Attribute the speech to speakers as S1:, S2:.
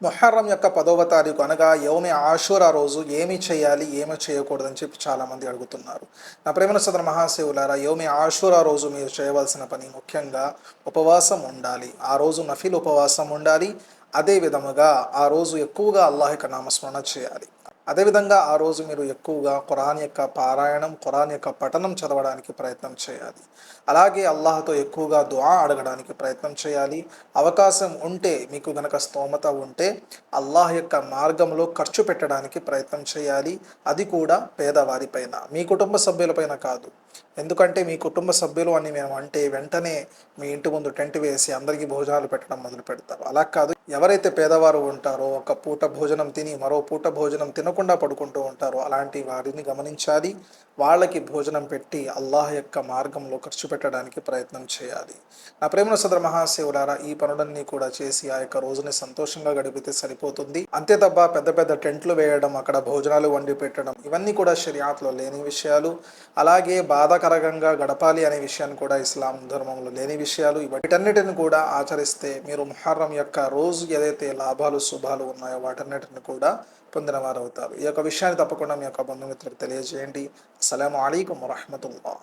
S1: మొహర్రం యొక్క 10వ తారీఖు అనగా యౌమి ఆషూరా రోజు ఏమి చేయాలి, ఏమి చేయకూడదని చెప్పి చాలామంది అడుగుతున్నారు. నా ప్రేమల సోదర మహాశివులారా, యౌమి ఆషూరా రోజు మీరు చేయవలసిన పని ముఖ్యంగా ఉపవాసం ఉండాలి. ఆ రోజు నఫిల్ ఉపవాసం ఉండాలి. అదే విధముగా ఆ రోజు ఎక్కువగా అల్లాహ్ యొక్క నామస్మరణ చేయాలి. అదేవిధంగా ఆ రోజు మీరు ఎక్కువగా ఖురాన్ యొక్క పారాయణం, ఖురాన్ యొక్క పఠనం చదవడానికి ప్రయత్నం చేయాలి. అలాగే అల్లాహ్‌తో ఎక్కువగా దుఆ అడగడానికి ప్రయత్నం చేయాలి. అవకాశం ఉంటే, మీకు గనక స్తోమత ఉంటే అల్లాహ్ యొక్క మార్గంలో ఖర్చు పెట్టడానికి ప్రయత్నం చేయాలి. అది కూడా పేదవారిపైన, మీ కుటుంబ సభ్యులపైన కాదు. ఎందుకంటే మీ కుటుంబ సభ్యులు అని మేము అంటే వెంటనే మీ ఇంటి ముందు టెంట్ వేసి అందరికీ భోజనాలు పెట్టడం మొదలుపెడతారు. అలా కాదు. ఎవరైతే పేదవారు ఉంటారో, ఒక పూట భోజనం తిని మరో పూట భోజనం తినకుండా పడుకుంటూ ఉంటారో అలాంటి వారిని గమనించాలి. వాళ్ళకి భోజనం పెట్టి అల్లాహ్ యొక్క మార్గంలో ఖర్చు పెట్టడానికి ప్రయత్నం చేయాలి. నా ప్రేమల సోదర మహాశివులారా, ఈ పనులన్నీ కూడా చేసి ఆ యొక్క రోజుని సంతోషంగా గడిపితే సరిపోతుంది. అంతే తప్ప పెద్ద పెద్ద టెంట్లు వేయడం, అక్కడ భోజనాలు వండి పెట్టడం, ఇవన్నీ కూడా షరియాత్‌లో లేని విషయాలు. అలాగే బాధాకరంగా గడపాలి అనే విషయాన్ని కూడా ఇస్లాం ధర్మంలో లేని విషయాలు. వీటన్నిటిని కూడా ఆచరిస్తే మీరు ముహర్రం యొక్క రోజు ఏదైతే లాభాలు, శుభాలు ఉన్నాయో వాటన్నిటిని కూడా పొందిన వారవుతారు. ఈ యొక్క విషయాన్ని తప్పకుండా మీ యొక్క బంధుమిత్రులకు తెలియజేయండి. అస్సలాము అలైకుం వరహ్మతుల్లాహ్.